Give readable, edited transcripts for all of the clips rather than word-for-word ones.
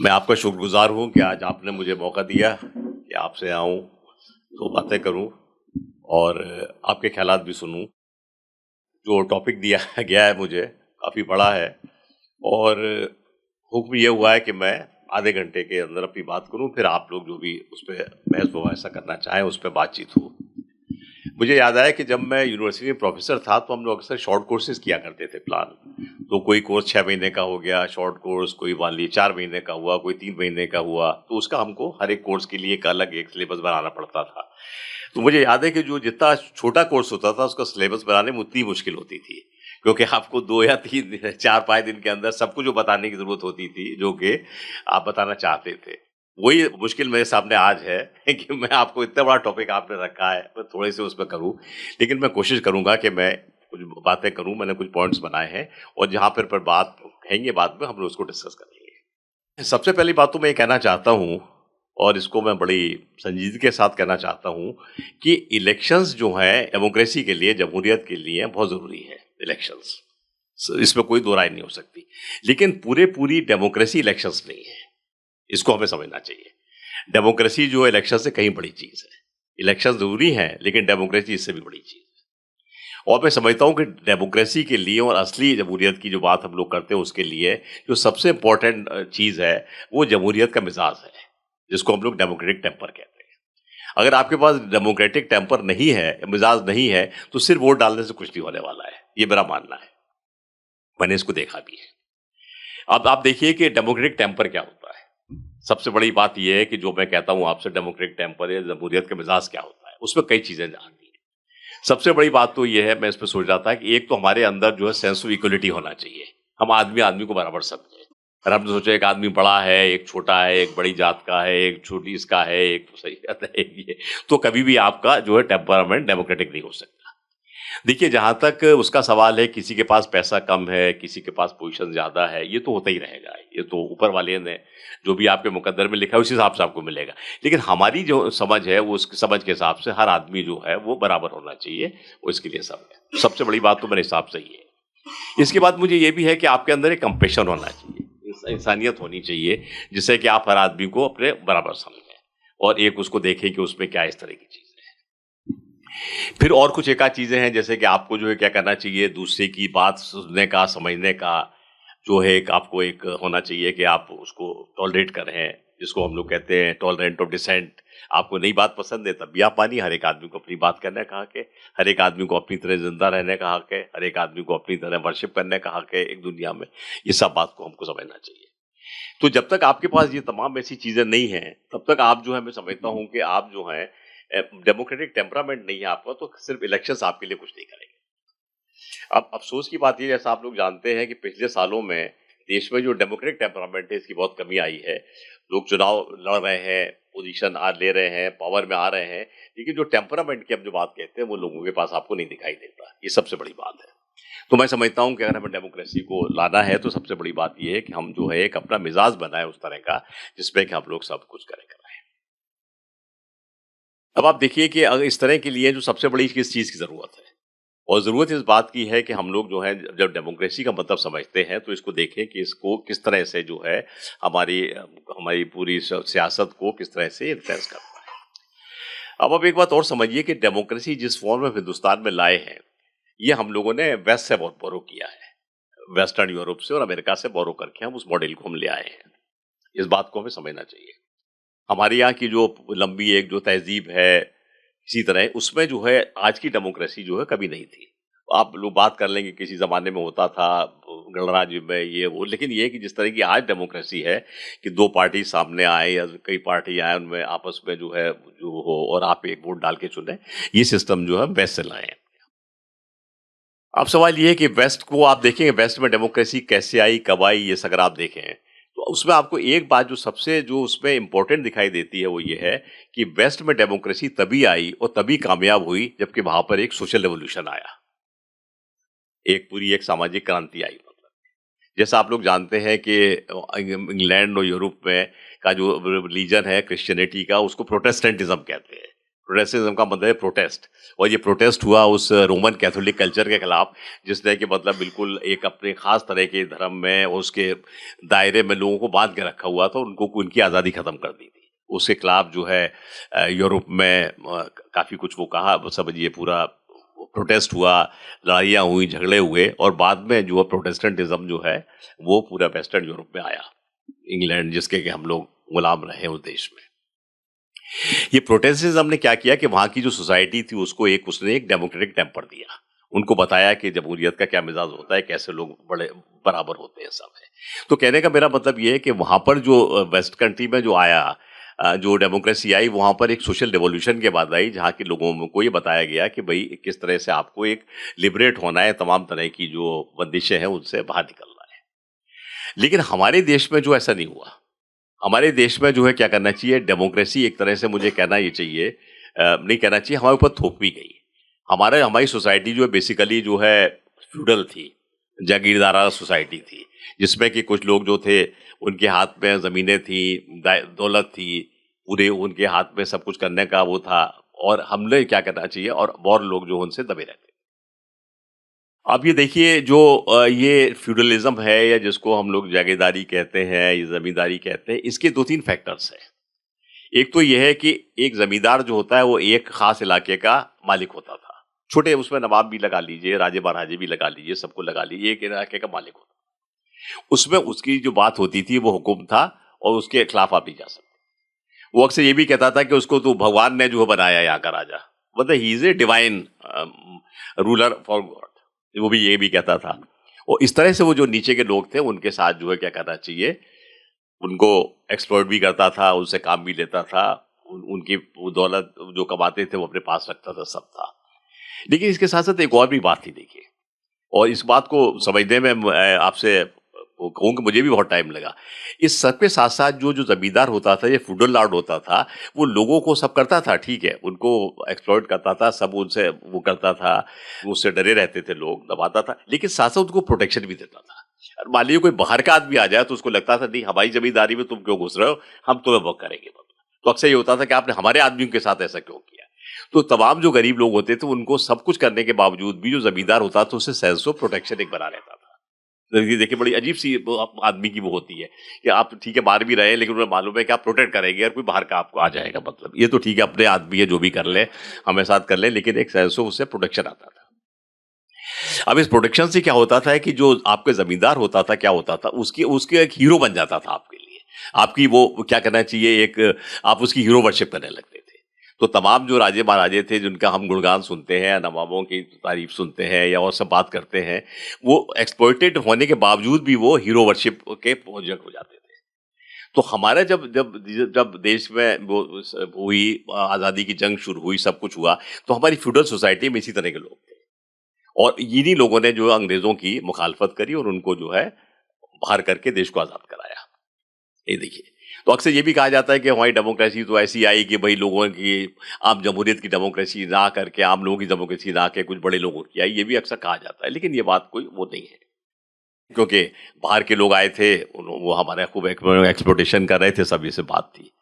मैं आपका शुक्रगुजार हूँ कि आज आपने मुझे मौका दिया कि आपसे आऊँ, तो बातें करूँ और आपके ख़्यालात भी सुनूँ। जो टॉपिक दिया गया है मुझे, काफ़ी बड़ा है और हुक्म ये हुआ है कि मैं आधे घंटे के अंदर अपनी बात करूँ, फिर आप लोग जो भी उस पे बहस-मुबाहिसा करना चाहें, उस पे बातचीत हो। मुझे याद आया कि जब मैं यूनिवर्सिटी में प्रोफ़ेसर था, तो हम लोग अक्सर शॉर्ट कोर्सेज़ किया करते थे प्लान। तो कोई कोर्स 6 महीने का हो गया शॉर्ट कोर्स, कोई मान लीजिए 4 महीने का हुआ, कोई 3 महीने का हुआ, तो उसका हमको हर एक कोर्स के लिए एक अलग एक सिलेबस बनाना पड़ता था। तो मुझे याद है कि जो जितना छोटा कोर्स होता था, उसका सिलेबस बनाने में उतनी मुश्किल होती थी, क्योंकि आपको 2 या 3 दिन 4-5 दिन के अंदर सब कुछ जो बताने की ज़रूरत होती थी, जो कि आप बताना चाहते थे। वही मुश्किल मेरे सामने आज है कि मैं आपको इतना बड़ा टॉपिक आपने रखा है, मैं थोड़े से उसमें करूँ, लेकिन मैं कोशिश करूँगा कि मैं कुछ बातें करूँ, मैंने कुछ पॉइंट्स बनाए हैं और जहाँ पर बात कहेंगे बाद में हम लोग उसको डिस्कस करेंगे। सबसे पहली बात तो मैं ये कहना चाहता हूँ और इसको मैं बड़ी संजीदगी के साथ कहना चाहता हूँ कि इलेक्शंस जो हैं डेमोक्रेसी के लिए, जमहूरियत के लिए बहुत ज़रूरी है इलेक्शंस। इसमें कोई दो राय नहीं हो सकती। लेकिन पूरी डेमोक्रेसी इलेक्शंस नहीं है, इसको हमें समझना चाहिए। डेमोक्रेसी जो है इलेक्शन से कहीं बड़ी चीज़ है। इलेक्शन ज़रूरी है, लेकिन डेमोक्रेसी इससे भी बड़ी चीज़ है। और मैं समझता हूँ कि डेमोक्रेसी के लिए और असली जमहूरियत की जो बात हम लोग करते हैं उसके लिए जो सबसे इम्पोर्टेंट चीज़ है, वो जमहूरियत का मिजाज है, जिसको हम लोग डेमोक्रेटिक टेम्पर कहते हैं। अगर आपके पास डेमोक्रेटिक टेम्पर नहीं है, मिजाज नहीं है, तो सिर्फ वोट डालने से कुछ नहीं होने वाला है। ये मेरा मानना है। मैंने इसको देखा भी है। अब आप देखिए कि डेमोक्रेटिक टेम्पर क्या होता है। सबसे बड़ी बात यह है कि जो मैं कहता हूँ आपसे डेमोक्रेटिक टेम्पर या जमहूरियत का मिजाज क्या होता है, उसमें कई चीजें आती हैं। सबसे बड़ी बात तो यह है, मैं इस पर सोच रहा था कि एक तो हमारे अंदर जो है सेंस ऑफ इक्वलिटी होना चाहिए। हम आदमी आदमी को बराबर समझे। और हम सोचे एक आदमी बड़ा है, एक छोटा है, एक बड़ी जात का है, एक छोटी इसका है, एक तो सही जात है, ये तो कभी भी आपका जो है टेम्परामेंट डेमोक्रेटिक नहीं हो सकता। देखिए, जहाँ तक उसका सवाल है, किसी के पास पैसा कम है, किसी के पास पोजीशन ज़्यादा है, ये तो होता ही रहेगा। ये तो ऊपर वाले ने जो भी आपके मुकद्दर में लिखा है, उस हिसाब से आपको मिलेगा। लेकिन हमारी जो समझ है, वो उस समझ के हिसाब से हर आदमी जो है, वो बराबर होना चाहिए, वो इसके लिए सब है। सबसे बड़ी बात तो मेरे हिसाब से ये है। इसके बाद मुझे ये भी है कि आपके अंदर एक कंपैशन होना चाहिए, इंसानियत होनी चाहिए, जिससे कि आप हर आदमी को अपने बराबर समझें और एक उसको देखें कि उसमें क्या इस तरह की चीज़ है। फिर और कुछ एक आध चीजें हैं, जैसे कि आपको जो है क्या करना चाहिए, दूसरे की बात सुनने का, समझने का जो है एक आपको एक होना चाहिए कि आप उसको टॉलरेट करें, जिसको हम लोग कहते हैं टॉलरेंट ऑफ डिसेंट। आपको नई बात पसंद है तब भी आप मानिए, हर एक आदमी को अपनी बात करने का हक है, हर एक आदमी को अपनी तरह जिंदा रहने का हक है, हर एक आदमी को अपनी तरह वर्शिप करने का हक है एक दुनिया में। ये सब बात को हमको समझना चाहिए। तो जब तक आपके पास ये तमाम ऐसी चीजें नहीं हैं, तब तक आप जो है, मैं समझता हूँ कि आप जो है डेमोक्रेटिक टेम्परामेंट नहीं है आपका, तो सिर्फ इलेक्शंस आपके लिए कुछ नहीं करेंगे। अब अफसोस की बात ये, जैसा आप लोग जानते हैं कि पिछले सालों में देश में जो डेमोक्रेटिक टेम्परामेंट है, इसकी बहुत कमी आई है। लोग चुनाव लड़ रहे हैं, पोजीशन ले रहे हैं, पावर में आ रहे हैं, लेकिन जो टेम्परामेंट की हम जो बात कहते हैं, वो लोगों के पास आपको नहीं दिखाई देता। ये सबसे बड़ी बात है। तो मैं समझता हूँ कि अगर हमें डेमोक्रेसी को लाना है, तो सबसे बड़ी बात यह है कि हम जो है एक अपना मिजाज बनाए उस तरह का, जिसमें कि हम लोग सब कुछ करें कराएं। अब आप देखिए कि अगर इस तरह के लिए जो सबसे बड़ी किस चीज की जरूरत है, और जरूरत इस बात की है कि हम लोग जो है जब डेमोक्रेसी का मतलब समझते हैं, तो इसको देखें कि इसको किस तरह से जो है हमारी हमारी पूरी सियासत को किस तरह से इन्फ्लुएंस करता है। अब आप एक बात और समझिए कि डेमोक्रेसी जिस फॉर्म में हिंदुस्तान में लाए हैं, ये हम लोगों ने वेस्ट से बहुत बोरो किया है, वेस्टर्न यूरोप से और अमेरिका से बोरो करके हम उस मॉडल को हम ले आए हैं। इस बात को हमें समझना चाहिए। हमारे यहाँ की जो लंबी एक जो तहजीब है, इसी तरह उसमें जो है आज की डेमोक्रेसी जो है कभी नहीं थी। आप लोग बात कर लेंगे किसी जमाने में होता था गणराज्य में ये वो, लेकिन ये कि जिस तरह की आज डेमोक्रेसी है कि दो पार्टी सामने आए या कई पार्टी आए, उनमें आपस में जो है जो हो और आप एक वोट डाल के चुने, ये सिस्टम जो है वेस्ट से लाए हैं। अब सवाल ये है कि वेस्ट को आप देखेंगे, वेस्ट में डेमोक्रेसी कैसे आई, कब आई, ये अगर आप देखें तो उसमें आपको एक बात जो सबसे जो उसमें इंपॉर्टेंट दिखाई देती है, वो ये है कि वेस्ट में डेमोक्रेसी तभी आई और तभी कामयाब हुई जबकि वहां पर एक सोशल रेवोल्यूशन आया, एक पूरी एक सामाजिक क्रांति आई। मतलब जैसा आप लोग जानते हैं कि इंग्लैंड और यूरोप में का जो रिलीजन है क्रिश्चियनिटी का, उसको प्रोटेस्टेंटिज्म कहते हैं। प्रोटेस्टेंटिज्म का मतलब है प्रोटेस्ट, और ये प्रोटेस्ट हुआ उस रोमन कैथोलिक कल्चर के खिलाफ जिसने कि मतलब बिल्कुल एक अपने खास तरह के धर्म में उसके दायरे में लोगों को बांध के रखा हुआ था, उनको उनकी आज़ादी खत्म कर दी थी। उसके खिलाफ जो है यूरोप में काफ़ी कुछ वो कहा, समझिए पूरा प्रोटेस्ट हुआ, लड़ाइयाँ हुई, झगड़े हुए, और बाद में जो प्रोटेस्टेंटिज्म जो है वो पूरा वेस्टर्न यूरोप में आया, इंग्लैंड जिसके कि हम लोग गुलाम रहे उस देश में। ये प्रोटेस्टेंटिज्म ने क्या किया कि वहां की जो सोसाइटी थी उसको उसने एक डेमोक्रेटिक टेम्पर दिया, उनको बताया कि जमहूरियत का क्या मिजाज होता है, कैसे लोग बड़े बराबर होते हैं, सब है। तो कहने का मेरा मतलब ये है कि वहां पर जो वेस्ट कंट्री में जो आया, जो डेमोक्रेसी आई, वहां पर एक सोशल रिवॉल्यूशन के बाद आई, जहाँ के लोगों को ये बताया गया कि भाई किस तरह से आपको एक लिबरेट होना है, तमाम तरह की जो बंदिशें हैं उनसे बाहर निकलना है। लेकिन हमारे देश में जो ऐसा नहीं हुआ, हमारे देश में जो है क्या करना चाहिए, डेमोक्रेसी एक तरह से मुझे कहना ये चाहिए, नहीं कहना चाहिए, हमारे ऊपर थोप भी गई। हमारी सोसाइटी जो है बेसिकली जो है फ्यूडल थी, जागीरदारा सोसाइटी थी, जिसमें कि कुछ लोग जो थे उनके हाथ में ज़मीनें थी, दौलत थी, पूरे उनके हाथ में सब कुछ करने का वो था, और हमने क्या करना चाहिए, और लोग जो उनसे दबे रहते। अब ये देखिए जो ये फ्यूडलिज्म है, या जिसको हम लोग जागीरदारी कहते हैं, ये जमींदारी कहते हैं, इसके दो तीन फैक्टर्स हैं। एक तो ये है कि एक जमींदार जो होता है वो एक खास इलाके का मालिक होता था, छोटे उसमें नवाब भी लगा लीजिए, राजे महाराजे भी लगा लीजिए, सबको लगा लीजिए, एक इलाके का मालिक होता था। उसमें उसकी जो बात होती थी वो हुक्म था, और उसके खिलाफ आप नहीं जा सकते। वो अक्सर ये भी कहता था कि उसको तो भगवान ने जो बनाया यहाँ का राजा, मतलब he is a divine ruler for God, वो भी ये भी कहता था। और इस तरह से वो जो नीचे के लोग थे उनके साथ जो है क्या करना चाहिए, उनको एक्सप्लॉइट भी करता था, उनसे काम भी लेता था, उनकी वो दौलत जो कमाते थे वो अपने पास रखता था, सब था। लेकिन इसके साथ साथ एक और भी बात थी देखिए, और इस बात को समझने में मैं आपसे कहूँ कि मुझे भी बहुत टाइम लगा। इस सब के साथ साथ जो जो जमींदार होता था, ये फ्यूडल लॉर्ड होता था, वो लोगों को सब करता था, ठीक है, उनको एक्सप्लॉइट करता था, सब उनसे वो करता था, उससे डरे रहते थे लोग, दबाता था, लेकिन साथ साथ उनको प्रोटेक्शन भी देता था। और मान लीजिए कोई बाहर का आदमी आ जाए तो उसको लगता था नहीं, हमारी जमींदारी में तुम क्यों घुस रहे हो, हम तुम्हें वो करेंगे। तो अक्सर ये होता था कि आपने हमारे आदमियों के साथ ऐसा क्यों किया। तो तमाम जो गरीब लोग होते थे उनको सब कुछ करने के बावजूद भी जो जमींदार होता था उससे सेंस ऑफ प्रोटेक्शन एक बना रहता था। देखिए बड़ी अजीब सी आदमी की वो होती है कि आप ठीक है बाहर भी रहे, लेकिन उन्हें मालूम है कि आप प्रोटेक्ट करेंगे, और कोई बाहर का आपको आ जाएगा, मतलब ये तो ठीक है अपने आदमी है, जो भी कर ले हमें साथ कर ले, लेकिन एक सेंस ऑफ उससे प्रोटेक्शन आता था। अब इस प्रोटेक्शन से क्या होता था कि जो आपके जमींदार होता था, क्या होता था, उसकी उसके एक हीरो बन जाता था आपके लिए, आपकी वो क्या करना चाहिए, एक आप उसकी हीरो वर्शिप करने लगते थे। तो तमाम जो राजे महाराजे थे जिनका हम गुणगान सुनते हैं, नवाबों की तारीफ सुनते हैं, या और सब बात करते हैं, वो एक्सप्लॉइटेड होने के बावजूद भी वो हीरो वर्शिप के प्रोजेक्ट हो जाते थे। तो हमारा जब जब जब देश में वो हुई आज़ादी की जंग शुरू हुई, सब कुछ हुआ, तो हमारी फ्यूडल सोसाइटी में इसी तरह के लोग थे, और इन्हीं लोगों ने जो अंग्रेजों की मुखालफत करी और उनको जो है बाहर करके देश को आज़ाद कराया। ये देखिए, तो अक्सर ये भी कहा जाता है कि हमारी डेमोक्रेसी तो ऐसी आई कि भाई लोगों की आम जमहूरियत की डेमोक्रेसी ना करके, आम लोगों की डेमोक्रेसी ना के कुछ बड़े लोगों की आई, ये भी अक्सर कहा जाता है, लेकिन ये बात कोई वो नहीं है, क्योंकि बाहर के लोग आए थे, वो हमारे खूब एक्सप्लोटेशन कर रहे थे, सब ये सब बात थी।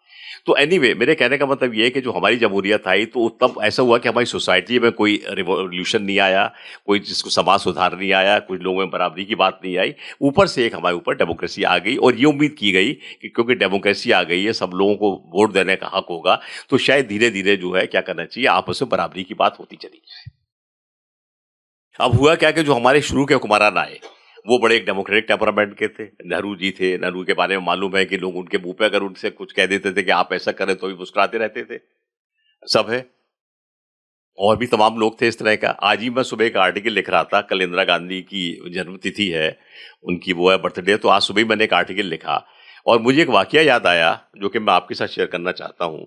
तो एनीवे मेरे कहने का मतलब ये है कि जो हमारी जमहूरियत आई तो तब ऐसा हुआ कि हमारी सोसाइटी में कोई रिवॉल्यूशन नहीं आया, कोई जिसको समाज सुधार नहीं आया, कुछ लोगों में बराबरी की बात नहीं आई, ऊपर से एक हमारे ऊपर डेमोक्रेसी आ गई, और ये उम्मीद की गई कि क्योंकि डेमोक्रेसी आ गई है, सब लोगों को वोट देने का हक होगा, तो शायद धीरे धीरे जो है क्या करना चाहिए, आपस में बराबरी की बात होती चली जाए। अब हुआ क्या कि जो हमारे शुरू के हुक्मरान आए वो बड़े एक डेमोक्रेटिक टेम्परामेंट के थे, नेहरू जी थे, नेहरू के बारे में मालूम है कि लोग उनके मुंह पे अगर उनसे कुछ कह देते थे कि आप ऐसा करें तो भी मुस्कुराते रहते थे, सब है। और भी तमाम लोग थे इस तरह का। आज ही मैं सुबह एक आर्टिकल लिख रहा था, कल इंदिरा गांधी की जन्मतिथि है, उनकी वो है बर्थडे, तो आज सुबह ही मैंने एक आर्टिकल लिखा, और मुझे एक वाकया याद आया जो कि मैं आपके साथ शेयर करना चाहता हूँ।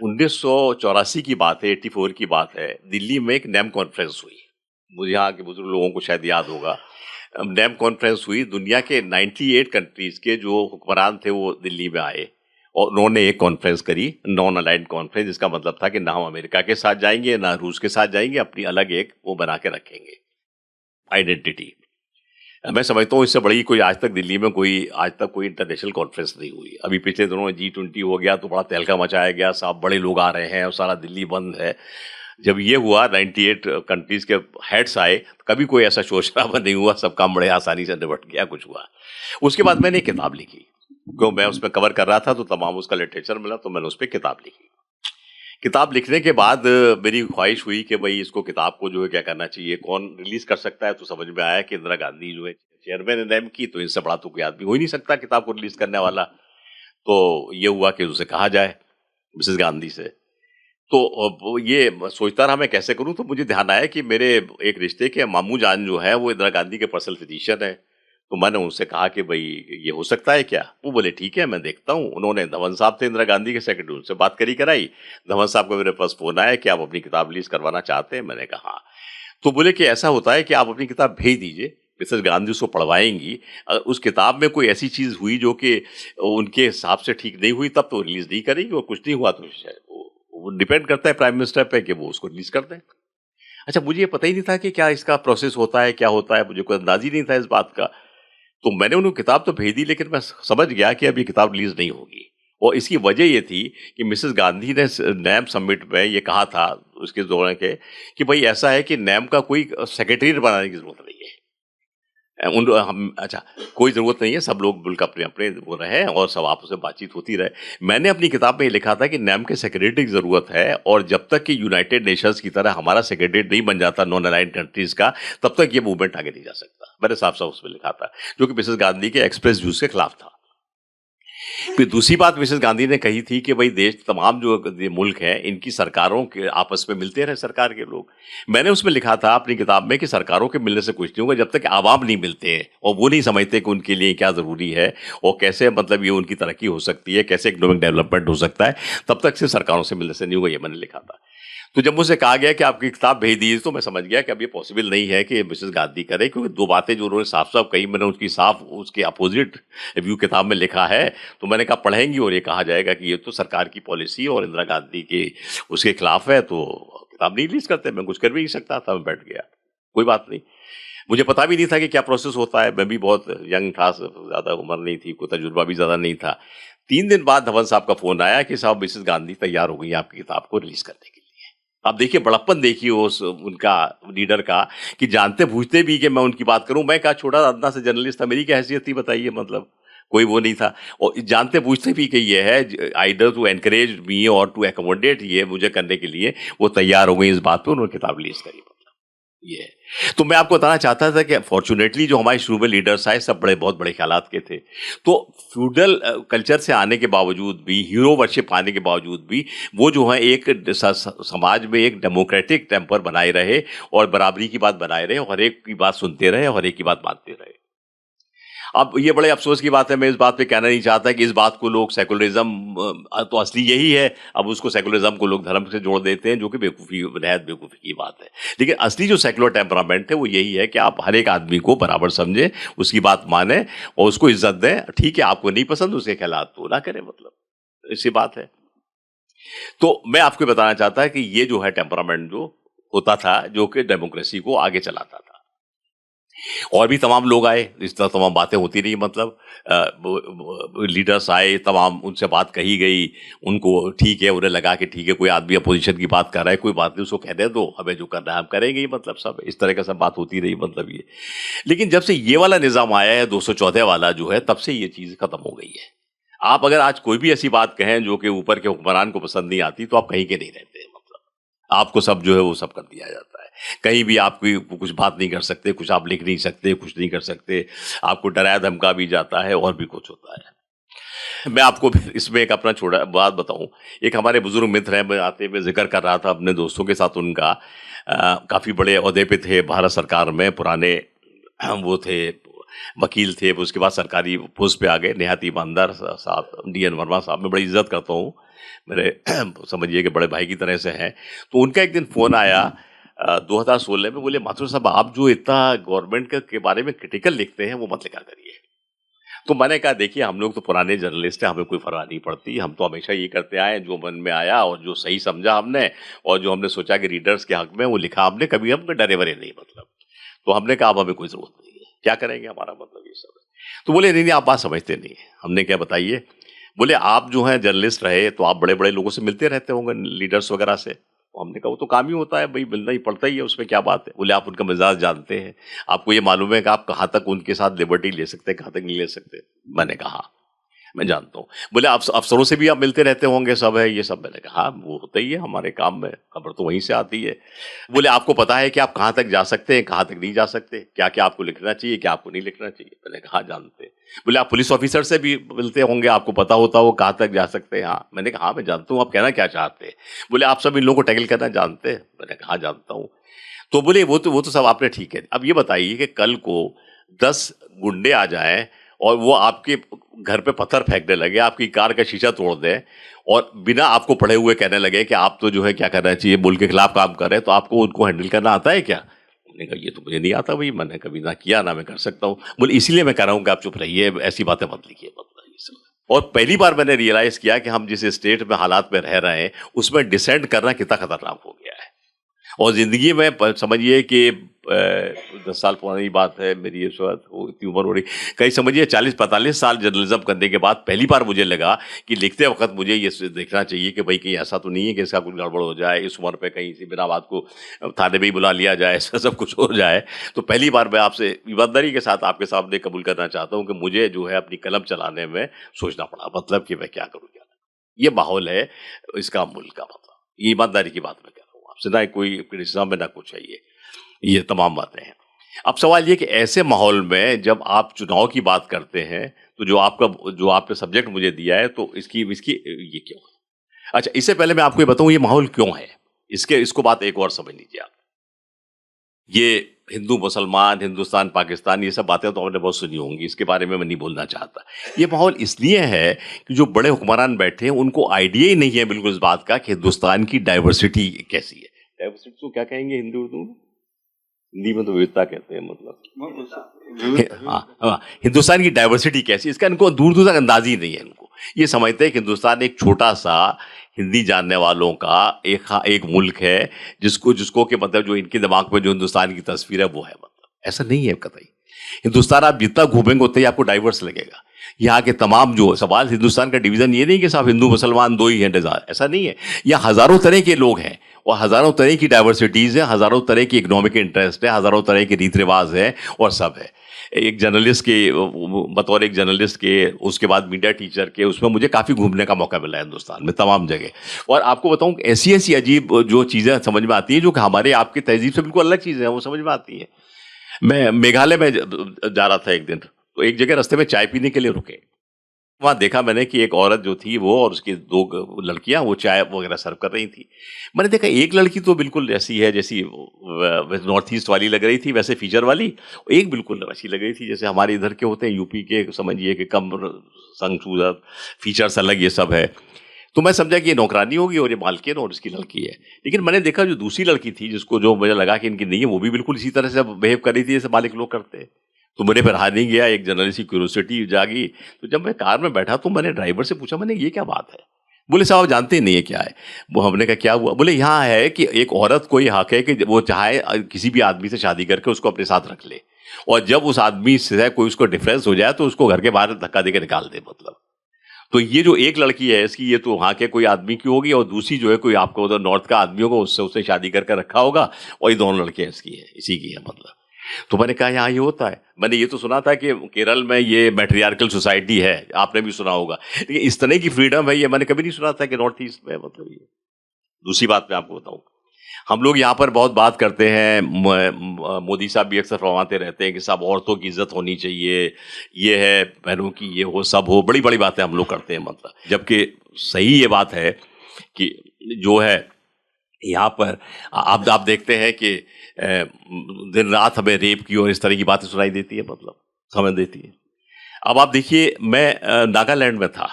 1984 की बात है, 84 की बात है, दिल्ली में एक नैम कॉन्फ्रेंस हुई, मुझे यहाँ के बुजुर्ग लोगों को शायद याद होगा। नैम कॉन्फ्रेंस हुई, दुनिया के 98 कंट्रीज के जो हुक्मरान थे वो दिल्ली में आए, और उन्होंने एक कॉन्फ्रेंस करी, नॉन अलाइंड कॉन्फ्रेंस, जिसका मतलब था कि ना हम अमेरिका के साथ जाएंगे ना रूस के साथ जाएंगे, अपनी अलग एक वो बना के रखेंगे आइडेंटिटी। मैं समझता हूँ इससे बड़ी कोई आज तक दिल्ली में आज तक कोई इंटरनेशनल कॉन्फ्रेंस नहीं हुई। अभी पिछले दिनों G20 हो गया तो बड़ा तहलका मचाया गया, सब बड़े लोग आ रहे हैं और सारा दिल्ली बंद है। जब ये हुआ 98 कंट्रीज के हेड्स आए, तो कभी कोई ऐसा शोर शराबा नहीं हुआ, सब काम बड़े आसानी से निपट गया, कुछ हुआ। उसके बाद मैंने एक किताब लिखी, क्यों मैं उसमें कवर कर रहा था तो तमाम उसका लिटरेचर मिला, तो मैंने उस पर किताब लिखी। किताब लिखने के बाद मेरी ख्वाहिश हुई कि भाई इसको किताब को जो है क्या करना चाहिए, कौन रिलीज कर सकता है। तो समझ में आया कि इंदिरा गांधी जो है चेयरमैन नेम की, तो इनसे बड़ा तो कोई आदमी हो ही नहीं सकता किताब को रिलीज करने वाला। तो ये हुआ कि उसे कहा जाए, मिसेस गांधी से। तो ये सोचता रहा मैं कैसे करूं, तो मुझे ध्यान आया कि मेरे एक रिश्ते के मामू जान जो है वो इंदिरा गांधी के पर्सनल फिजिशियन है। तो मैंने उनसे कहा कि भाई ये हो सकता है क्या। वो बोले ठीक है मैं देखता हूँ। उन्होंने धवन साहब थे इंदिरा गांधी के सेक्रेटरी, उनसे बात कराई। धवन साहब को मेरे पास फोन आया कि आप अपनी किताब रिलीज करवाना चाहते हैं। मैंने कहा हाँ। तो बोले कि ऐसा होता है कि आप अपनी किताब भेज दीजिए, मिसेस गांधी उसको पढ़वाएंगी। उस किताब में कोई ऐसी चीज हुई जो कि उनके हिसाब से ठीक नहीं हुई, तब तो रिलीज नहीं करेंगी, और कुछ नहीं हुआ तो वो डिपेंड करता है प्राइम मिनिस्टर पे कि वो उसको रिलीज कर दें। अच्छा, मुझे ये पता ही नहीं था कि क्या इसका प्रोसेस होता है, क्या होता है, मुझे कोई अंदाज ही नहीं था इस बात का। तो मैंने उन्हें किताब तो भेज दी, लेकिन मैं समझ गया कि अब ये किताब रिलीज नहीं होगी। और इसकी वजह ये थी कि मिसेस गांधी ने नैम समिट में ये कहा था उसके दौरान के कि भाई ऐसा है कि नैम का कोई सेक्रेटरी बनाने की जरूरत नहीं है। अच्छा, कोई जरूरत नहीं है, सब लोग बिल्कुल अपने अपने वो रहे और सब आपस में बातचीत होती रहे। मैंने अपनी किताब में ये लिखा था कि नैम के सेक्रेटरी की जरूरत है, और जब तक कि यूनाइटेड नेशंस की तरह हमारा सेक्रेटरी नहीं बन जाता नॉन अलाइंड कंट्रीज का, तब तक ये मूवमेंट आगे नहीं जा सकता। मैंने साफ साफ उसमें लिखा था, जो कि मिसेस गांधी के एक्सप्रेस व्यूज के खिलाफ था। फिर दूसरी बात मिसेस गांधी ने कही थी कि भाई देश तमाम जो ये मुल्क है इनकी सरकारों के आपस में मिलते रहे, सरकार के लोग। मैंने उसमें लिखा था अपनी किताब में कि सरकारों के मिलने से कुछ नहीं होगा जब तक आवाम नहीं मिलते हैं और वो नहीं समझते कि उनके लिए क्या जरूरी है और कैसे मतलब ये उनकी तरक्की हो सकती है, कैसे इकोनॉमिक डेवलपमेंट हो सकता है, तब तक सिर्फ सरकारों से मिलने से नहीं होगा, ये मैंने लिखा था। तो जब मुझसे कहा गया कि आपकी किताब भेज दीजिए, तो मैं समझ गया कि अब ये पॉसिबल नहीं है कि मिसेस गांधी करे, क्योंकि दो बातें जो उन्होंने साफ साफ कही मैंने उसकी साफ उसके अपोजिट व्यू किताब में लिखा है। तो मैंने कहा पढ़ेंगी और ये कहा जाएगा कि ये तो सरकार की पॉलिसी और इंदिरा गांधी के उसके खिलाफ है, तो किताब नहीं रिलीज करते। मैं कुछ कर भी नहीं सकता था, मैं बैठ गया, कोई बात नहीं। मुझे पता भी नहीं था कि क्या प्रोसेस होता है, मैं भी बहुत यंग था, ज्यादा उम्र नहीं थी, कोई तजुर्बा भी ज्यादा नहीं था। 3 दिन बाद धवन साहब का फोन आया कि साहब मिसेस गांधी तैयार हो गई आपकी किताब को रिलीज करने के लिए। आप देखिए बड़प्पन देखिए उस उनका लीडर का, कि जानते बूझते भी कि मैं उनकी बात करूं। मैं क्या छोटा अंदर से जर्नलिस्ट था, मेरी क्या हैसियत थी बताइए, मतलब कोई वो नहीं था। और जानते बूझते भी कि ये है आइदर टू एनकरेज मी और टू एकोमोडेट ये मुझे करने के लिए वो तैयार हो गई। इस बात पे उन्होंने किताब रिलीज करी, मतलब ये है। तो मैं आपको बताना चाहता था कि फॉर्चुनेटली जो हमारे शुरू में लीडर्स आए सब बहुत बड़े ख्यालात के थे। तो फ्यूडल कल्चर से आने के बावजूद भी, हीरो वर्शिप आने के बावजूद भी, वो जो है एक समाज में एक डेमोक्रेटिक टेम्पर बनाए रहे और बराबरी की बात बनाए रहे और हर एक की बात सुनते रहे और हर एक की बात मानते रहे। अब ये बड़े अफसोस की बात है, मैं इस बात पे कहना नहीं चाहता कि इस बात को लोग सेकुलरिज्म, तो असली यही है, अब उसको सेकुलरिज्म को लोग धर्म से जोड़ देते हैं, जो कि बेवकूफ़ी, बेहद बेवकूफ़ी की बात है। लेकिन असली जो सेकुलर टेम्परामेंट है वो यही है कि आप हर एक आदमी को बराबर समझें, उसकी बात माने और उसको इज्जत दें। ठीक है, आपको नहीं पसंद उसके ख्यालात तो ना करें, मतलब ऐसी बात है। तो मैं आपको बताना चाहता है कि ये जो है टेम्परामेंट जो होता था, जो कि डेमोक्रेसी को आगे चलाता था। और भी तमाम लोग आए, इस तरह तमाम बातें होती रही, मतलब लीडर्स आए, तमाम उनसे बात कही गई, उनको ठीक है, उन्हें लगा कि ठीक है कोई आदमी अपोजिशन की बात कर रहा है, कोई बात नहीं, उसको कहने दो, हमें जो करना है हम करेंगे, मतलब सब इस तरह का सब बात होती रही, मतलब ये। लेकिन जब से ये वाला निज़ाम आया है 214 वाला जो है, तब से ये चीज़ खत्म हो गई है। आप अगर आज कोई भी ऐसी बात कहें जो कि ऊपर के हुक्मरान को पसंद नहीं आती, तो आप कहीं के नहीं रहते, मतलब आपको सब जो है वो सब कर दिया जाता है। कहीं भी आप कुछ बात नहीं कर सकते, कुछ आप लिख नहीं सकते, कुछ नहीं कर सकते, आपको डराया धमका भी जाता है और भी कुछ होता है। मैं आपको इसमें एक अपना छोटा बात बताऊं। एक हमारे बुजुर्ग मित्र हैं, मैं आते में जिक्र कर रहा था अपने दोस्तों के साथ उनका, काफ़ी बड़े ओहदे पे थे भारत सरकार में, पुराने वो थे, वकील थे, उसके बाद सरकारी पोस्ट पे आ गए, निहायत ईमानदार साहब, DN वर्मा साहब, मैं बड़ी इज्जत करता हूँ, मेरे समझिए कि बड़े भाई की तरह से हैं। तो उनका एक दिन फ़ोन आया 2016 में, बोले माथुर साहब आप जो इतना गवर्नमेंट के बारे में क्रिटिकल लिखते हैं वो मत लिखा करिए। तो मैंने कहा देखिए हम लोग तो पुराने जर्नलिस्ट हैं, हमें कोई फर्क नहीं पड़ती, हम तो हमेशा ये करते आए जो मन में आया और जो सही समझा हमने और जो हमने सोचा कि रीडर्स के हक में वो लिखा हमने, कभी हम डरे वरे नहीं, मतलब। तो हमने कहा अब हमें कोई जरूरत नहीं है, क्या करेंगे, हमारा मतलब ये सब है। तो बोले नहीं नहीं, आप बात समझते नहीं है। हमने क्या, बताइए। बोले आप जो हैं जर्नलिस्ट रहे तो आप बड़े बड़े लोगों से मिलते रहते होंगे, लीडर्स वगैरह से। तो हमने कहा वो तो काम ही होता है भाई, मिलना ही पड़ता ही है, उसमें क्या बात है। बोले आप उनका मिजाज जानते हैं, आपको ये मालूम है कि आप कहाँ तक उनके साथ लिबर्टी ले सकते हैं, कहाँ तक नहीं ले सकते। मैंने कहा हाँ, मैं जानता हूँ। बोले आप अफसरों से भी आप मिलते रहते होंगे, सब है ये सब। मैंने कहा हाँ, वो होता ही है हमारे काम में, खबर तो वहीं से आती है। बोले आपको पता है कि आप कहाँ तक जा सकते हैं, कहाँ तक नहीं जा सकते, क्या क्या आपको लिखना चाहिए, क्या आपको नहीं लिखना चाहिए। मैंने कहा हाँ, जानते हैं। बोले आप पुलिस ऑफिसर से भी मिलते होंगे, आपको पता होता वो कहाँ तक जा सकते हैं। हाँ, मैंने कहा हाँ मैं जानता हूँ, आप कहना क्या चाहते हैं। बोले आप सब इन लोगों को टैकल करना जानते हैं। मैंने कहा हाँ जानता हूँ। तो बोले वो तो सब आपने ठीक है, अब ये बताइए कि कल को 10 गुंडे आ जाएं और वो आपके घर पे पत्थर फेंकने लगे, आपकी कार का शीशा तोड़ दें और बिना आपको पढ़े हुए कहने लगे कि आप तो जो है क्या करना चाहिए, मुल्क के खिलाफ काम कर रहे हैं, तो आपको उनको हैंडल करना आता है क्या। मैंने कहा ये तो मुझे नहीं आता भाई, मैंने कभी ना किया ना मैं कर सकता हूँ। बोले इसीलिए मैं कह रहा हूँ कि आप चुप रहिए, ऐसी बातें मत लिखिए, मत बताइए सब। और पहली बार मैंने रियलाइज किया कि हम जिस स्टेट में हालात में रह रहे हैं उसमें डिसेंट करना कितना खतरनाक हो गया है। और जिंदगी में समझिए कि 10 साल पुरानी बात है मेरी, इस वक्त इतनी उम्र हो रही, कहीं समझिए 40-45 साल जर्नलिज्म करने के बाद पहली बार मुझे लगा कि लिखते वक्त मुझे ये देखना चाहिए कि भाई कहीं ऐसा तो नहीं है कि इसका कुछ गड़बड़ हो जाए, इस उम्र पे कहीं से बिना बात को थाने में ही बुला लिया जाए, ऐसा सब कुछ हो जाए। तो पहली बार मैं आपसे ईमानदारी के साथ आपके सामने कबूल करना चाहता हूँ कि मुझे जो है अपनी कलम चलाने में सोचना पड़ा, मतलब कि मैं क्या करूँ क्या नहीं। ये माहौल है इसका मुल्क का, मतलब ये ईमानदारी की बात मैं कह रहा हूँ आपसे, ना कोई क्रिटिसिज्म में ना कुछ है, ये तमाम बातें हैं। अब सवाल ये कि ऐसे माहौल में जब आप चुनाव की बात करते हैं तो जो आपने सब्जेक्ट मुझे दिया है, तो इसकी इसकी ये क्यों है। अच्छा, इससे पहले मैं आपको ये बताऊं ये माहौल क्यों है, इसको बात एक और समझ लीजिए आप। ये हिंदू मुसलमान, हिंदुस्तान पाकिस्तान, ये सब बातें तो आपने बहुत सुनी होंगी, इसके बारे में मैं नहीं बोलना चाहता। ये माहौल इसलिए है कि जो बड़े हुक्मरान बैठे हैं उनको आइडिया ही नहीं है बिल्कुल इस बात का कि हिंदुस्तान की डाइवर्सिटी कैसी है। डाइवर्सिटी को क्या कहेंगे उर्दू में? हिंदी में तो विविधता कहते हैं, मतलब हाँ, हिंदुस्तान की डाइवर्सिटी कैसी, इसका इनको दूर दूर तक अंदाज ही नहीं है। इनको ये समझते हैं कि हिंदुस्तान एक छोटा सा हिंदी जानने वालों का एक मुल्क है, जिसको कि मतलब जो इनके दिमाग में जो हिंदुस्तान की तस्वीर है वो है, मतलब ऐसा नहीं है कतई। हिंदुस्तान आप जितना घूमेंगे उतना ही आपको डाइवर्स लगेगा। यहाँ के तमाम जो सवाल, हिंदुस्तान का डिवीजन ये नहीं कि साहब हिंदू मुसलमान दो ही हैं, ऐसा नहीं है। यहाँ हजारों तरह के लोग हैं और हजारों तरह की डाइवर्सिटीज है, हजारों तरह की इकोनॉमिक इंटरेस्ट है, हजारों तरह के रीति रिवाज है और सब है। एक जर्नलिस्ट के बतौर एक जर्नलिस्ट के, उसके बाद मीडिया टीचर के, उसमें मुझे काफ़ी घूमने का मौका मिला है हिंदुस्तान में तमाम जगह। और आपको बताऊं ऐसी ऐसी अजीब जो चीज़ें समझ में आती हैं जो कि हमारे आपकी तहजीब से बिल्कुल अलग चीज़ें हैं, वो समझ में आती हैं। मैं मेघालय में जा रहा था एक दिन, तो एक जगह रास्ते में चाय पीने के लिए रुके। वहाँ देखा मैंने कि एक औरत जो थी वो और उसकी 2 लड़कियां वो चाय वगैरह सर्व कर रही थी। मैंने देखा एक लड़की तो बिल्कुल ऐसी है जैसी नॉर्थ ईस्ट वाली लग रही थी, वैसे फीचर वाली। एक बिल्कुल वैसी लग रही थी जैसे हमारे इधर के होते हैं, यूपी के, समझिए कि कम संग फीचर्स अलग ये सब है। तो मैं समझा कि ये नौकरानी होगी और ये मालकिन और इसकी लड़की है। लेकिन मैंने देखा जो दूसरी लड़की थी, जिसको जो मुझे लगा कि इनकी नहीं है, वो भी बिल्कुल इसी तरह से बिहेव कर रही थी जैसे मालिक लोग करते हैं। तो मुझे फिर रहा नहीं गया, एक जर्नलिस्ट की क्यूरियोसिटी जागी। तो जब मैं कार में बैठा तो मैंने ड्राइवर से पूछा, मैंने ये क्या बात है। बोले साहब आप जानते नहीं है क्या है वो। हमने कहा क्या हुआ। बोले यहाँ है कि एक औरत को ये हक है कि वो चाहे किसी भी आदमी से शादी करके उसको अपने साथ रख ले, और जब उस आदमी से कोई उसको डिफरेंस हो जाए तो उसको घर के बाहर धक्का देकर निकाल दे, मतलब। तो ये जो एक लड़की है इसकी, ये तो वहाँ के कोई आदमी की होगी, और दूसरी जो है कोई आपको उधर नॉर्थ का आदमी होगा, उससे शादी करके रखा होगा, और ये दोनों लड़कियाँ इसकी है, इसी की है, मतलब। तो मैंने कहा यहाँ ये होता है। मैंने ये तो सुना था कि केरल में ये मैट्रियार्कल सोसाइटी है, आपने भी सुना होगा, लेकिन इस तरह की फ्रीडम है ये मैंने कभी नहीं सुना था कि नॉर्थ ईस्ट में, मतलब ये। दूसरी बात मैं आपको बताऊँ, हम लोग यहाँ पर बहुत बात करते हैं, मोदी साहब भी अक्सर फरमाते रहते हैं कि साहब औरतों की इज्जत होनी चाहिए, ये है बहनों की, ये हो सब हो, बड़ी बड़ी बातें हम लोग करते हैं, मतलब। जबकि सही ये बात है कि जो है यहाँ पर आप देखते हैं कि दिन रात हमें रेप की और इस तरह की बातें सुनाई देती है, मतलब समझ देती है। अब आप देखिए, मैं नागालैंड में था,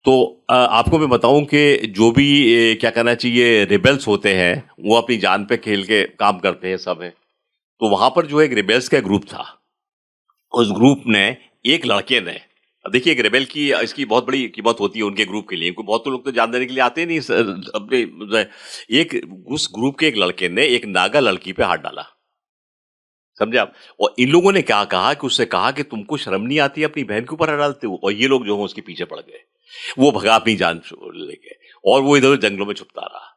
तो आपको मैं बताऊं कि जो भी क्या कहना चाहिए रिबेल्स होते हैं वो अपनी जान पे खेल के काम करते हैं, सब है। तो वहां पर जो एक रिबेल्स का ग्रुप था, उस ग्रुप ने, एक लड़के ने, अब देखिए एक रेबेल की इसकी बहुत बड़ी कीमत होती है उनके ग्रुप के लिए, बहुत तो लोग तो जान देने के लिए आते नहीं अपने। एक उस ग्रुप के एक लड़के ने एक नागा लड़की पे हाथ डाला, समझे आप? और इन लोगों ने क्या कहा कि उससे कहा कि तुमको शर्म नहीं आती अपनी बहन के ऊपर हाथ डालते हो, और ये लोग जो हैं उसके पीछे पड़ गए। वो भगा अपनी जान लेके, और वो इधर जंगलों में छुपता रहा।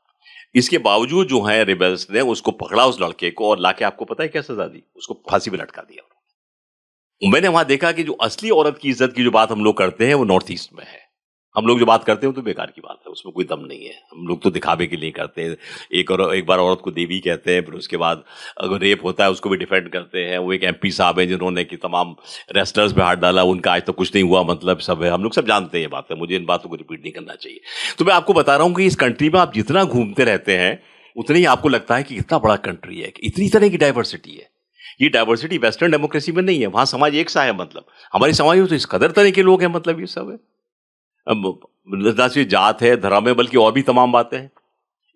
इसके बावजूद जो है रिबेल्स ने उसको पकड़ा, उस लड़के को, और लाके आपको पता है क्या सजा दी? उसको फांसी पे लटका दिया। मैंने वहां देखा कि जो असली औरत की इज्जत की जो बात हम लोग करते हैं वो नॉर्थ ईस्ट में है। हम लोग जो बात करते हैं वो तो बेकार की बात है, उसमें कोई दम नहीं है। हम लोग तो दिखावे के लिए करते हैं। एक बार औरत को देवी कहते हैं, फिर उसके बाद अगर रेप होता है उसको भी डिफेंड करते हैं। वो एक एमपी साहब हैं जिन्होंने कि तमाम रेस्लर्स पे हाथ डाला, उनका आज तक कुछ नहीं हुआ, मतलब सब है। हम लोग सब जानते हैं ये बात है, मुझे इन बातों को रिपीट नहीं करना चाहिए। तो मैं आपको बता रहा हूँ कि इस कंट्री में आप जितना घूमते रहते हैं उतना ही आपको लगता है कि कितना बड़ा कंट्री है, कि इतनी तरह की डाइवर्सिटी है। ये डाइवर्सिटी वेस्टर्न डेमोक्रेसी में नहीं है, वहां समाज एक सा है। मतलब हमारे समाज में तो इस कदर तरह के लोग हैं, मतलब ये सब है। अब ना सिर्फ जात है, धर्म है, बल्कि और भी तमाम बातें हैं।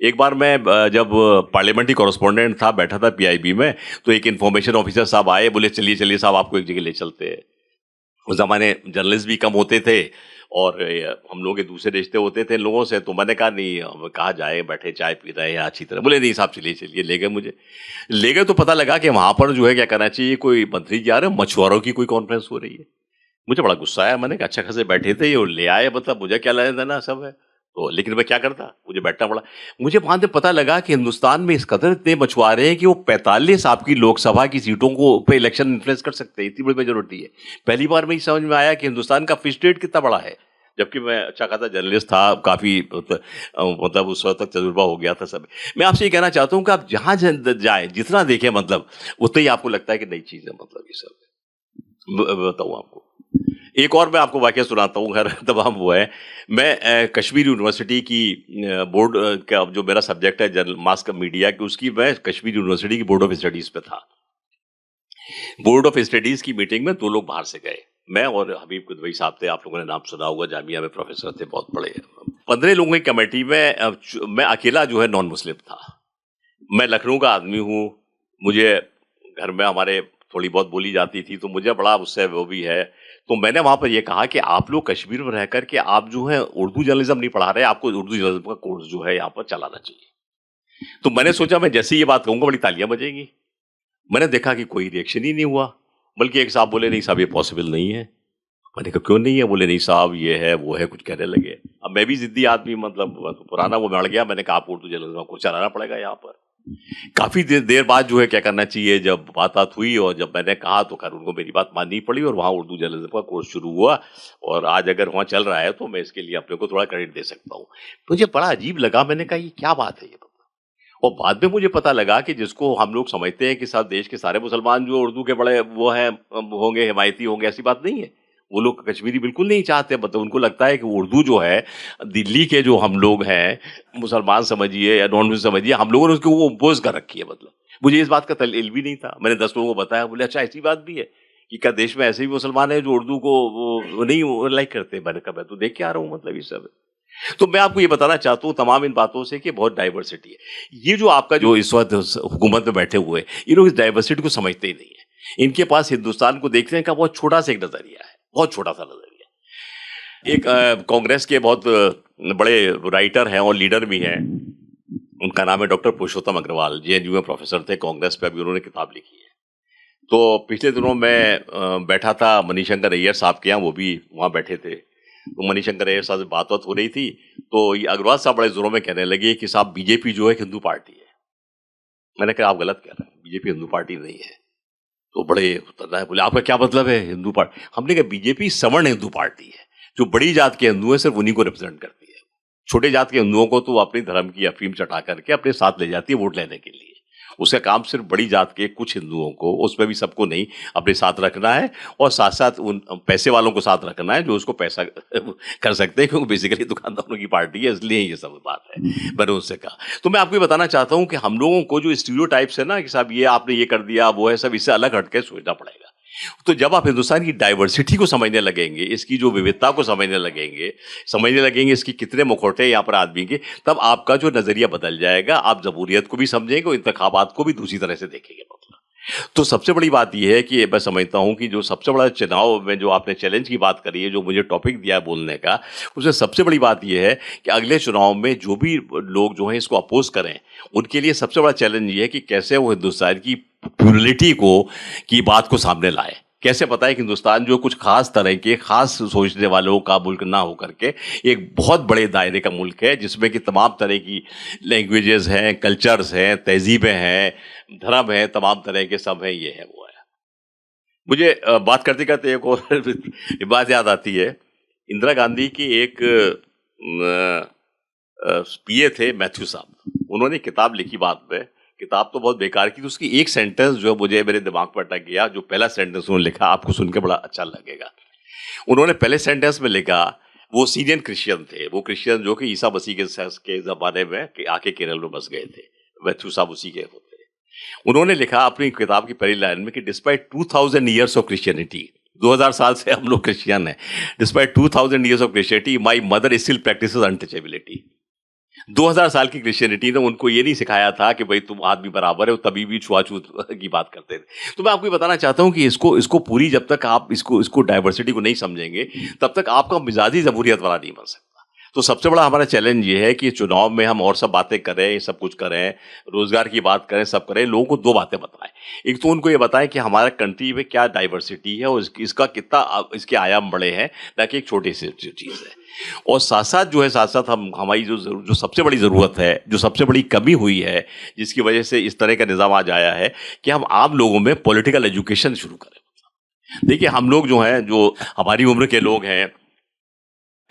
एक बार मैं जब पार्लियामेंट्री कॉरेस्पॉन्डेंट था, बैठा था पीआईबी में, तो एक इन्फॉर्मेशन ऑफिसर साहब आए, बोले चलिए चलिए साहब आपको एक जगह ले चलते हैं। उस जमाने जर्नलिस्ट भी कम होते थे, और हम लोग के दूसरे रिश्ते होते थे लोगों से। तो मैंने कहा नहीं, हम कहाँ जाए, बैठे चाय पी रहे हैं अच्छी तरह। बोले नहीं साहब चलिए चलिए, ले गए मुझे। ले गए तो पता लगा कि वहां पर जो है क्या करना चाहिए, कोई मंत्री जी आ रहे हैं, मछुआरों की कोई कॉन्फ्रेंस हो रही है। मुझे बड़ा गुस्सा आया, मैंने कहा अच्छा खासे बैठे थे ये ले आए, मतलब मुझे क्या लेना देना सब है। तो लेकिन मैं क्या करता, मुझे बैठना पड़ा। मुझे वहां से पता लगा कि हिंदुस्तान में इस कदर इतने मछुआरे हैं कि वो 45 आपकी लोकसभा की सीटों को पे इलेक्शन इन्फ्लुएंस कर सकते हैं, इतनी बड़ी मेजोरिटी है। पहली बार में समझ में आया कि हिंदुस्तान का फिश रेट कितना बड़ा है। जबकि मैं अच्छा खासा जर्नलिस्ट था, काफी मतलब उस वक्त तक तजुर्बा हो गया था सब। मैं आपसे ये कहना चाहता हूँ कि आप जहां जाए, जितना देखें, मतलब उतना ही आपको लगता है कि नई चीज है, मतलब ये सब। बताऊँ आपको एक और, मैं आपको वाकया सुनाता हूँ, खैर तमाम वो है। मैं कश्मीर यूनिवर्सिटी की बोर्ड का जो मेरा सब्जेक्ट है जर्नल मास मीडिया की, उसकी मैं कश्मीर यूनिवर्सिटी की बोर्ड ऑफ स्टडीज पे था। बोर्ड ऑफ स्टडीज की मीटिंग में 2 लोग बाहर से गए, मैं और हबीब कुदवई साहब थे। आप लोगों ने नाम सुना होगा, जामिया में प्रोफेसर थे, बहुत बड़े। 15 लोगों की कमेटी में मैं अकेला जो है नॉन मुस्लिम था। मैं लखनऊ का आदमी हूँ, मुझे घर में हमारे थोड़ी बहुत बोली जाती थी, तो मुझे बड़ा उससे वो भी है। तो मैंने वहां पर यह कहा कि आप लोग कश्मीर में रह करके आप जो है उर्दू जर्नलिज्म नहीं पढ़ा रहे, आपको उर्दू जर्नलिज्म का कोर्स जो है यहाँ पर चलाना चाहिए। तो मैंने सोचा मैं जैसे ये बात कहूंगा बड़ी तालियां बजेंगी। मैंने देखा कि कोई रिएक्शन ही नहीं हुआ, बल्कि एक साहब बोले नहीं साहब ये पॉसिबल नहीं है। मैंने कहा क्यों नहीं है? बोले नहीं साहब ये है वो है, कुछ कहने लगे। अब मैं भी जिद्दी आदमी, मतलब पुराना वो मर गया। मैंने कहा आपको उर्दू जर्नलिज्म को चलाना पड़ेगा यहाँ पर। काफी देर बाद जो है क्या करना चाहिए, जब बात हुई और जब मैंने कहा तो खैर उनको मेरी बात माननी पड़ी, और वहाँ उर्दू जर्नलिज्म का कोर्स शुरू हुआ। और आज अगर वहाँ चल रहा है तो मैं इसके लिए अपने को थोड़ा क्रेडिट दे सकता हूँ। मुझे बड़ा अजीब लगा, मैंने कहा ये क्या बात है ये। और बाद में मुझे पता लगा कि जिसको हम लोग समझते हैं कि सब देश के सारे मुसलमान जो उर्दू के बड़े वो हैं होंगे, हिमायती होंगे, ऐसी बात नहीं है। वो लोग कश्मीरी बिल्कुल नहीं चाहते, मतलब उनको लगता है कि उर्दू जो है, दिल्ली के जो हम लोग हैं, मुसलमान समझिए या नॉन मुस्लिम समझिए, हम लोगों ने उसको वो इम्पोज कर रखी है। मतलब मुझे इस बात का इल्म भी नहीं था। मैंने 10 लोगों को बताया, बोले अच्छा ऐसी बात भी है कि क्या देश में ऐसे भी मुसलमान है जो उर्दू को वो नहीं लाइक करते। मैंने कहा मैं तो देख के आ रहा हूँ, मतलब ये सब। तो मैं आपको ये बताना चाहता हूँ तमाम इन बातों से कि बहुत डाइवर्सिटी है। ये जो आपका जो इस वक्त हुकूमत में बैठे हुए, ये लोग इस डाइवर्सिटी को समझते ही नहीं है। इनके पास हिंदुस्तान को देखने का बहुत छोटा सा एक नजरिया है, बहुत छोटा सा नजरिया। एक कांग्रेस के बहुत बड़े राइटर हैं और लीडर भी हैं, उनका नाम है डॉक्टर पुरुषोत्तम अग्रवाल। जेएनयू में प्रोफेसर थे, कांग्रेस पे अभी उन्होंने किताब लिखी है। तो पिछले दिनों मैं बैठा था मणिशंकर अय्यर साहब के यहाँ, वो भी वहाँ बैठे थे। तो मणिशंकर अय्यर साहब से बात हो रही थी, तो ये अग्रवाल साहब बड़े जोरों में कहने लगे कि साहब बीजेपी जो है हिंदू पार्टी है। मैंने कहा आप गलत कह रहे हैं, बीजेपी हिंदू पार्टी नहीं है। तो बड़े बोले आपका क्या मतलब है हिंदू पार्टी? हमने कहा बीजेपी सवर्ण हिंदू पार्टी है, जो बड़ी जात के हिंदू है सिर्फ उन्हीं को रिप्रेजेंट करती है। छोटे जात के हिंदुओं को तो अपनी धर्म की अफीम चटा करके अपने साथ ले जाती है वोट लेने के लिए। उसका काम सिर्फ बड़ी जात के कुछ हिंदुओं को, उसमें भी सबको नहीं, अपने साथ रखना है, और साथ साथ उन पैसे वालों को साथ रखना है जो उसको पैसा कर सकते हैं, क्योंकि बेसिकली दुकानदारों की पार्टी है, इसलिए ये सब बात है। मैंने उससे कहा। तो मैं आपको ये बताना चाहता हूँ कि हम लोगों को जो स्टीरियोटाइप्स है ना कि साहब ये आपने ये कर दिया वो है, सब इससे अलग हटके सोचना पड़ेगा। तो जब आप हिंदुस्तान की डाइवर्सिटी को समझने लगेंगे, इसकी जो विविधता को समझने लगेंगे इसकी कितने मुखौटे यहाँ पर आदमी के, तब आपका जो नजरिया बदल जाएगा। आप जमहूरियत को भी समझेंगे और इंतखाबात को भी दूसरी तरह से देखेंगे। तो सबसे बड़ी बात ये है कि मैं समझता हूँ कि जो सबसे बड़ा चुनाव में जो आपने चैलेंज की बात करी है, जो मुझे टॉपिक दिया है बोलने का, उसमें सबसे बड़ी बात ये है कि अगले चुनाव में जो भी लोग जो हैं इसको अपोज करें, उनके लिए सबसे बड़ा चैलेंज ये है कि कैसे वो हिंदुस्तान की प्यूरिटी को की बात को सामने लाए। कैसे बताएं कि हिंदुस्तान जो कुछ खास तरह के खास सोचने वालों का मुल्क ना हो करके एक बहुत बड़े दायरे का मुल्क है, जिसमें कि तमाम तरह की लैंग्वेजेस हैं, कल्चर्स हैं, तहजीबें हैं, धर्म है, तमाम तरह के सब हैं, ये है वो है। मुझे बात करते करते एक और बात याद आती है। इंदिरा गांधी की एक पीए थे मैथ्यू साहब, उन्होंने किताब लिखी बाद में। किताब तो बहुत बेकार की, तो उसकी एक सेंटेंस जो मुझे मेरे दिमाग पर अटक गया। जो पहला सेंटेंस उन्होंने लिखा, आपको सुन के बड़ा अच्छा लगेगा। उन्होंने पहले सेंटेंस में लिखा, वो सीरियन क्रिश्चियन थे, वो क्रिश्चियन जो कि ईसा मसीह के जमाने में आके केरल में बस गए थे। मैथ्यू साहब उसी के होते। उन्होंने लिखा अपनी किताब की पहली लाइन में कि डिस्पाइट 2000 ईयर्स ऑफ क्रिश्चियनिटी, 2000 साल से हम लोग क्रिश्चियन हैं, despite 2000 years of Christianity my mother still practices untouchability. 2000 साल की क्रिश्चियनिटी ने उनको ये नहीं सिखाया था कि भाई तुम आदमी बराबर है, तभी भी छुआछूत की बात करते थे। तो मैं आपको ये बताना चाहता हूँ कि इसको इसको पूरी, जब तक आप इसको इसको डाइवर्सिटी को नहीं समझेंगे, तब तक आपका मिजाजी जमहूरियत वाला नहीं बन सकता। तो सबसे बड़ा हमारा चैलेंज ये है कि चुनाव में हम और सब बातें करें, ये सब कुछ करें, रोजगार की बात करें, सब करें, लोगों को दो बातें बताएं। एक तो उनको ये बताएं कि हमारा कंट्री में क्या डाइवर्सिटी है और इसका कितना इसके आयाम बड़े हैं, ना कि एक छोटी सी चीज़ है। और साथ साथ जो है, साथ साथ हम हमारी जो सबसे बड़ी ज़रूरत है, जो सबसे बड़ी कमी हुई है, जिसकी वजह से इस तरह का निज़ाम आज आया है, कि हम आम लोगों में पॉलिटिकल एजुकेशन शुरू करें। देखिए, हम लोग जो हैं, जो हमारी उम्र के लोग हैं,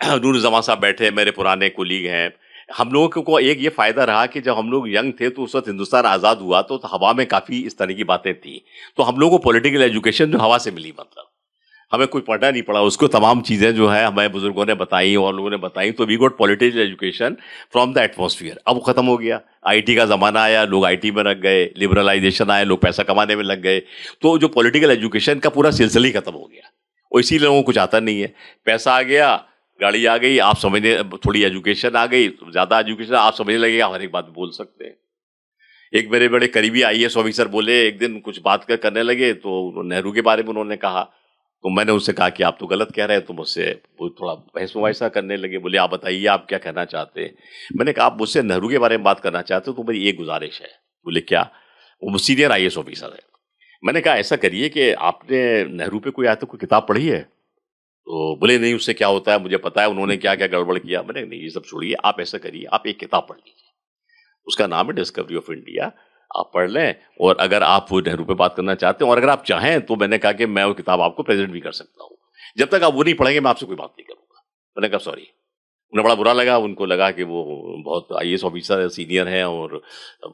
नूर जमा साहब बैठे, मेरे पुराने कुलीग हैं, हम लोगों को एक ये फायदा रहा कि जब हम लोग यंग थे तो उस वक्त हिंदुस्तान आज़ाद हुआ तो हवा में काफ़ी इस तरह की बातें थी। तो हम लोगों को पॉलिटिकल एजुकेशन जो हवा से मिली, मतलब हमें कोई पढ़ना नहीं पड़ा, उसको तमाम चीज़ें जो है हमारे बुजुर्गों ने बताई और लोगों ने बताई। तो we got political education from the atmosphere. अब वो ख़त्म हो गया, आईटी का ज़माना आया, लोग आईटी में लग गए, लिबरलाइजेशन आया, लोग पैसा कमाने में लग गए। तो जो पॉलिटिकल एजुकेशन का पूरा सिलसिला ही खत्म हो गया, और इसीलिए लोगों को कुछ आता नहीं है। पैसा आ गया, गाड़ी आ गई, आप समझने, थोड़ी एजुकेशन आ गई, ज़्यादा एजुकेशन, आप समझने लगे हर एक बात बोल सकते हैं। एक मेरे बड़े करीबी आईएएस ऑफिसर बोले, एक दिन कुछ बात करने लगे तो नेहरू के बारे में उन्होंने कहा, तो मैंने उससे कहा कि आप तो गलत कह रहे हैं। तो मुझसे वो थोड़ा बहस मुबाहिसा करने लगे, बोले आप बताइए आप क्या कहना चाहते हैं। मैंने कहा आप मुझसे नेहरू के बारे में बात करना चाहते हो तो मेरी एक गुजारिश है। बोले क्या? वो सीनियर आईएएस ऑफिसर है। मैंने कहा ऐसा करिए कि आपने नेहरू पे कोई कोई किताब पढ़ी है? तो बोले नहीं, उससे क्या होता है, मुझे पता है उन्होंने क्या क्या गड़बड़ किया। मैंने नहीं, ये सब छोड़िए, आप ऐसा करिए, आप एक किताब पढ़ लीजिए, उसका नाम है डिस्कवरी ऑफ इंडिया। आप पढ़ लें, और अगर आप नेहरू पे बात करना चाहते हैं और अगर आप चाहें तो मैंने कहा कि मैं वो किताब आपको प्रेजेंट भी कर सकता हूँ। जब तक आप वो नहीं पढ़ेंगे मैं आपसे कोई बात नहीं करूँगा। मैंने कहा सॉरी। उन्हें बड़ा बुरा लगा, उनको लगा कि वो बहुत आईएएस ऑफिसर सीनियर हैं और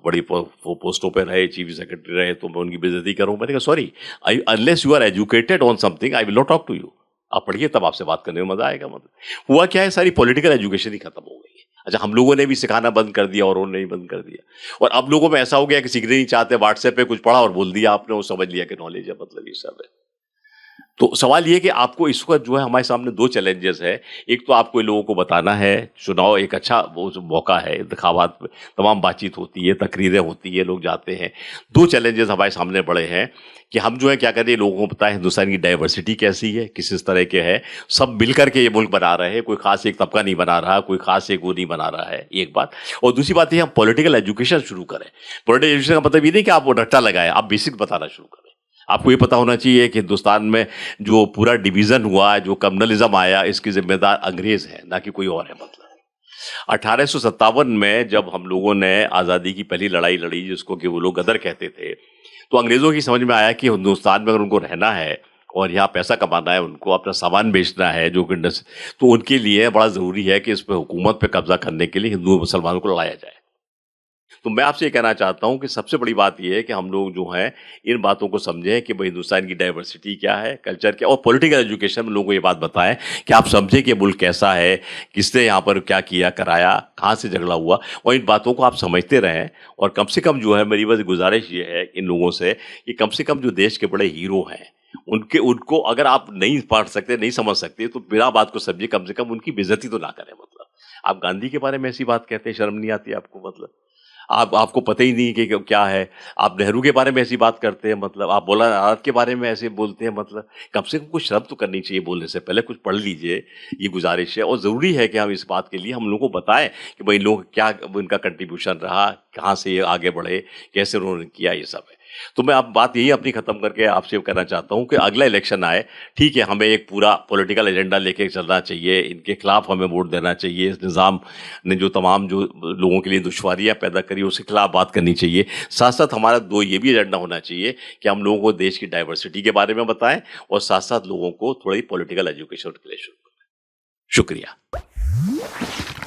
बड़ी पोस्टों पे रहे, चीफ सेक्रेटरी रहे, तो मैं उनकी बेइज्जती करूँ। मैंने कहा sorry, I unless you are educated on something I will not talk to you. आप पढ़िए, तब आपसे बात करने में मजा आएगा। मतलब हुआ क्या है, सारी पॉलिटिकल एजुकेशन ही खत्म हो गई है। अच्छा, हम लोगों ने भी सिखाना बंद कर दिया और उन्होंने भी बंद कर दिया, और अब लोगों में ऐसा हो गया कि सीखने नहीं चाहते, व्हाट्सएप पे कुछ पढ़ा और बोल दिया आपने, वो समझ लिया कि नॉलेज है, मतलब ये सब है। तो सवाल ये कि आपको इस वक्त जो है हमारे सामने दो चैलेंजेस है। एक तो आपको लोगों को बताना है, चुनाव एक अच्छा वो मौका है, इंतखाबात में तमाम बातचीत होती है, तकरीरें होती है, लोग जाते हैं। दो चैलेंजेस हमारे सामने बड़े हैं कि हम जो है क्या करें, लोगों को बताएं हिंदुस्तान की डाइवर्सिटी कैसी है, किस इस तरह के है, सब मिलकर के ये मुल्क बना रहे हैं, कोई खास एक तबका नहीं बना रहा, कोई खास एक वो नहीं बना रहा है, एक बात। और दूसरी बात ये, हम पॉलिटिकल एजुकेशन शुरू करें। पॉलिटिकल एजुकेशन का मतलब ये नहीं कि आप वो रट्टा लगाएं, आप बेसिक बताना शुरू करें। आपको ये पता होना चाहिए कि हिंदुस्तान में जो पूरा डिवीज़न हुआ, जो कम्युनलिज्म आया, इसकी जिम्मेदार अंग्रेज़ है, ना कि कोई और है। मतलब 1857 में जब हम लोगों ने आज़ादी की पहली लड़ाई लड़ी, जिसको कि वो लोग गदर कहते थे, तो अंग्रेज़ों की समझ में आया कि हिंदुस्तान में अगर उनको रहना है और यहाँ पैसा कमाना है, उनको अपना सामान बेचना है, जो कि तो उनके लिए बड़ा ज़रूरी है कि इस पर हुकूमत पे कब्जा करने के लिए हिंदू मुसलमानों को लड़ाया जाए। तो मैं आपसे ये कहना चाहता हूँ कि सबसे बड़ी बात ये है कि हम लोग जो हैं इन बातों को समझें कि भाई हिंदुस्तान की डाइवर्सिटी क्या है, कल्चर क्या, और पॉलिटिकल एजुकेशन में लोगों को ये बात बताएं कि आप समझें कि मुल्क कैसा है, किसने यहाँ पर क्या किया कराया, कहाँ से झगड़ा हुआ, और इन बातों को आप समझते रहें। और कम से कम जो है मेरी बस गुजारिश ये है इन लोगों से कि कम से कम जो देश के बड़े हीरो हैं उनको अगर आप नहीं पढ़ सकते, नहीं समझ सकते, तो बिना बात को समझिए, कम से कम उनकी बेइज्जती तो ना करें। मतलब आप गांधी के बारे में ऐसी बात कहते हैं, शर्म नहीं आती आपको? मतलब आपको पता ही नहीं कि क्या है। आप नेहरू के बारे में ऐसी बात करते हैं, मतलब आप मौलाना आज़ाद के बारे में ऐसे बोलते हैं, मतलब कम से कम कुछ शर्म तो करनी चाहिए बोलने से पहले, कुछ पढ़ लीजिए, ये गुज़ारिश है। और ज़रूरी है कि हम इस बात के लिए हम लोगों को बताएँ कि भाई लोग क्या उनका कंट्रीब्यूशन रहा, कहाँ से ये आगे बढ़े, कैसे उन्होंने किया, ये सब है। तो मैं अब बात यही अपनी ख़त्म करके आपसे कहना चाहता हूँ कि अगला इलेक्शन आए, ठीक है, हमें एक पूरा पॉलिटिकल एजेंडा लेके चलना चाहिए, इनके खिलाफ हमें वोट देना चाहिए। इस निज़ाम ने जो तमाम जो लोगों के लिए दुश्वारियाँ पैदा करी, उसके खिलाफ बात करनी चाहिए। साथ-साथ हमारा 2 ये भी एजेंडा होना चाहिए कि हम लोगों को देश की डाइवर्सिटी के बारे में बताएँ और साथ-साथ लोगों को थोड़ी पॉलिटिकल एजुकेशन के लिए शुरू करें। शुक्रिया।